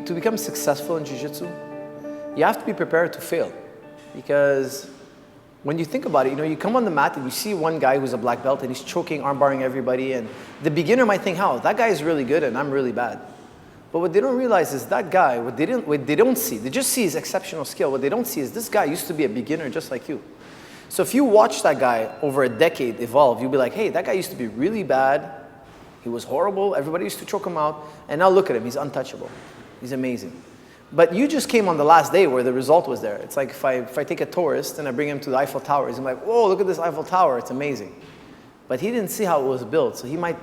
To become successful in Jiu-Jitsu, you have to be prepared to fail. Because when you think about it, you come on the mat and you see one guy who's a black belt and he's choking, armbarring everybody, and the beginner might think, oh, that guy is really good and I'm really bad. But what they don't realize is that guy, what they don't see, they just see his exceptional skill. What they don't see is this guy used to be a beginner just like you. So if you watch that guy over a decade evolve, you'll be like, hey, that guy used to be really bad. He was horrible. Everybody used to choke him out. And now look at him. He's untouchable. He's amazing. But you just came on the last day where the result was there. It's like if I take a tourist and I bring him to the Eiffel Tower, he's like, whoa, look at this Eiffel Tower. It's amazing. But he didn't see how it was built. So he might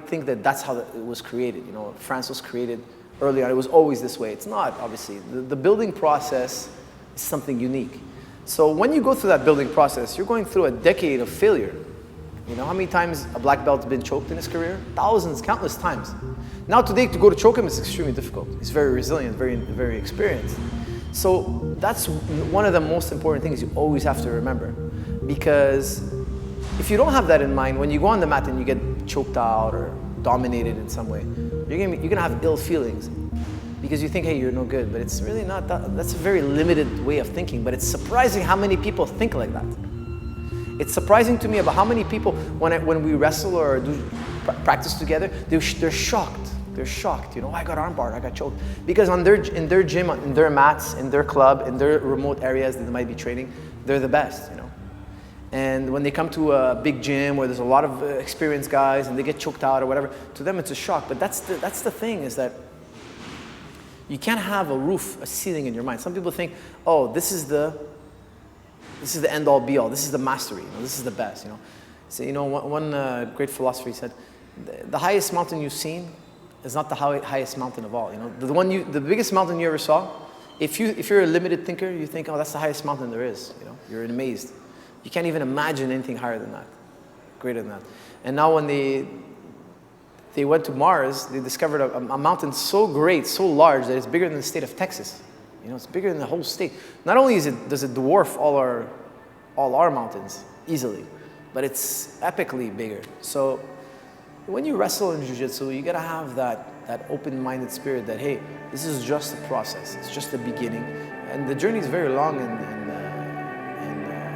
think that that's how it was created. France was created early on. It was always this way. It's not, obviously. The building process is something unique. So when you go through that building process, you're going through a decade of failure. You know how many times a black belt's been choked in his career? Thousands, countless times. Now today, to go to choke him is extremely difficult. He's very resilient, very experienced. So that's one of the most important things you always have to remember. Because if you don't have that in mind, when you go on the mat and you get choked out or dominated in some way, you're gonna have ill feelings. Because you think, hey, you're no good. But it's really not that. That's a very limited way of thinking. But it's surprising how many people think like that. It's surprising to me about how many people, when we wrestle or do practice together, they're shocked. They're shocked. I got armbarred, I got choked. Because in their gym, in their mats, in their club, in their remote areas that they might be training, they're the best. And when they come to a big gym where there's a lot of experienced guys and they get choked out or whatever, to them it's a shock. But that's the thing, is that you can't have a ceiling in your mind. Some people think, oh, this is the end all be all. This is the mastery. This is the best. So one great philosopher said, the highest mountain you've seen is not the highest mountain of all. The biggest mountain you ever saw. If you're a limited thinker, you think, oh, that's the highest mountain there is. You're amazed. You can't even imagine anything higher than that, greater than that. And now when they went to Mars, they discovered a mountain so great, so large that it's bigger than the state of Texas. It's bigger than the whole state. Not only does it dwarf all our mountains easily, but it's epically bigger. So when you wrestle in Jiu-Jitsu, you gotta have that open-minded spirit that, hey, this is just a process. It's just the beginning, and the journey is very long and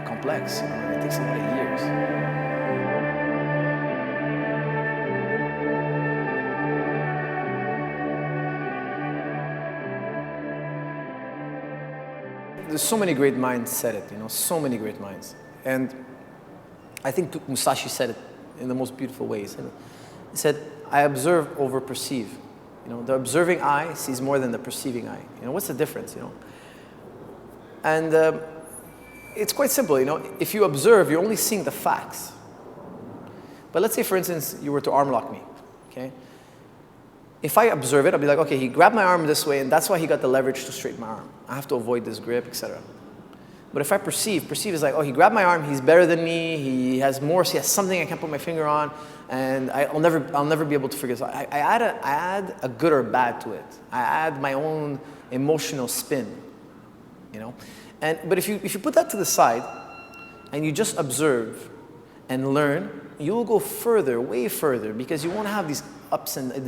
complex. It takes a lot of years. There's so many great minds said it, so many great minds. And I think Musashi said it in the most beautiful ways. He said, I observe over perceive. The observing eye sees more than the perceiving eye. What's the difference, And it's quite simple, If you observe, you're only seeing the facts. But let's say, for instance, you were to arm lock me, okay? If I observe it, I'll be like, okay, he grabbed my arm this way, and that's why he got the leverage to straighten my arm. I have to avoid this grip, etc. But if I perceive is like, oh, he grabbed my arm, he's better than me, he has something I can't put my finger on, and I'll never be able to figure this out. I add a good or bad to it. I add my own emotional spin, But if you put that to the side, and you just observe and learn, you'll go further, way further, because you won't have these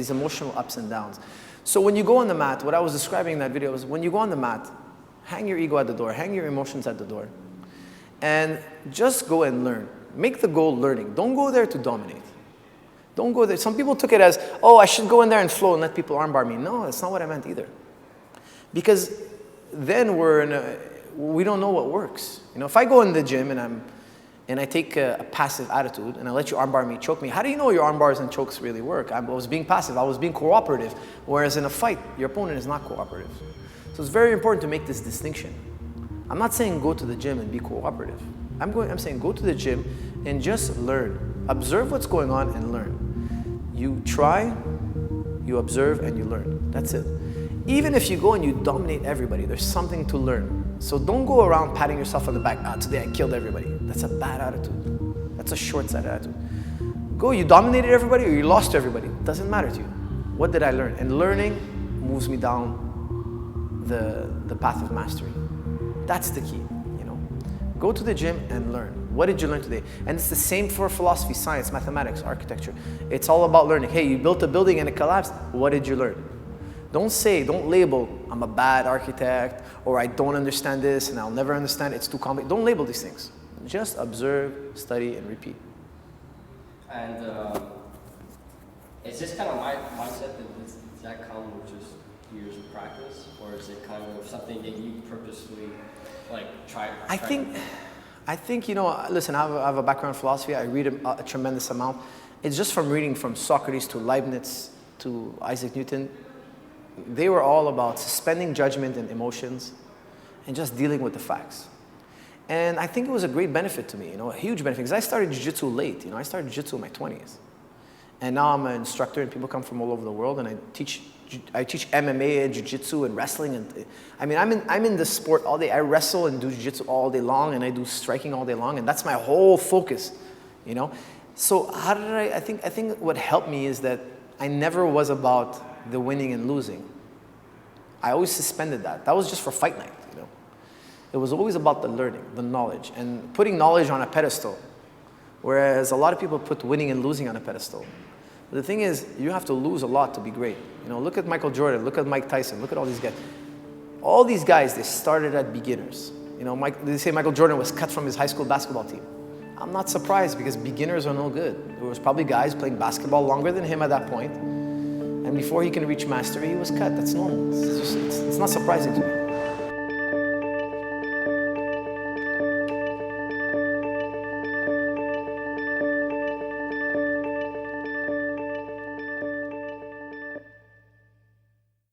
emotional ups and downs. So when you go on the mat, what I was describing in that video was, when you go on the mat, hang your ego at the door, hang your emotions at the door, and just go and learn. Make the goal learning. Don't go there to dominate. Don't go there. Some people took it as, oh, I should go in there and flow and let people armbar me. No, that's not what I meant either. Because then we don't know what works. If I go in the gym and I take a passive attitude and I let you armbar me, choke me, how do you know your armbars and chokes really work? I was being passive, I was being cooperative. Whereas in a fight, your opponent is not cooperative. So it's very important to make this distinction. I'm not saying go to the gym and be cooperative. I'm saying go to the gym and just learn. Observe what's going on and learn. You try, You observe and you learn. That's it. Even if you go and you dominate everybody, there's something to learn. So don't go around patting yourself on the back. Today I killed everybody. That's a bad attitude. That's a short-sighted attitude. Go, you dominated everybody or you lost to everybody. It doesn't matter to you. What did I learn? And learning moves me down the path of mastery. That's the key, you know. Go to the gym and learn. What did you learn today? And it's the same for philosophy, science, mathematics, architecture. It's all about learning. Hey, you built a building and it collapsed. What did you learn? Don't label, I'm a bad architect, or I don't understand this and I'll never understand it. It's too complex. Don't label these things. Just observe, study, and repeat. And is this kind of mindset does that come with just years of practice, or is it kind of something that you purposely try? I think, you know, listen, I have a background in philosophy. I read a tremendous amount. It's just from reading from Socrates to Leibniz to Isaac Newton. They were all about suspending judgment and emotions and just dealing with the facts. And I think it was a great benefit to me, you know, a huge benefit, because I started jiu-jitsu late. You know, I started jiu-jitsu in my 20s. And now I'm an instructor and people come from all over the world, and I teach MMA and jiu-jitsu and wrestling. And I mean, I'm in the sport all day. I wrestle and do jiu-jitsu all day long, and I do striking all day long, and that's my whole focus, you know. So how did I think what helped me is that I never was about the winning and losing. I always suspended that. That was just for fight night, you know. It was always about the learning, the knowledge, and putting knowledge on a pedestal, whereas a lot of people put winning and losing on a pedestal. But the thing is, you have to lose a lot to be great. You know, look at Michael Jordan, look at Mike Tyson, look at all these guys. All these guys, they started at beginners. You know, they say Michael Jordan was cut from his high school basketball team. I'm not surprised, because beginners are no good. There was probably guys playing basketball longer than him at that point, and before he can reach mastery, he was cut. That's normal. It's not surprising to me.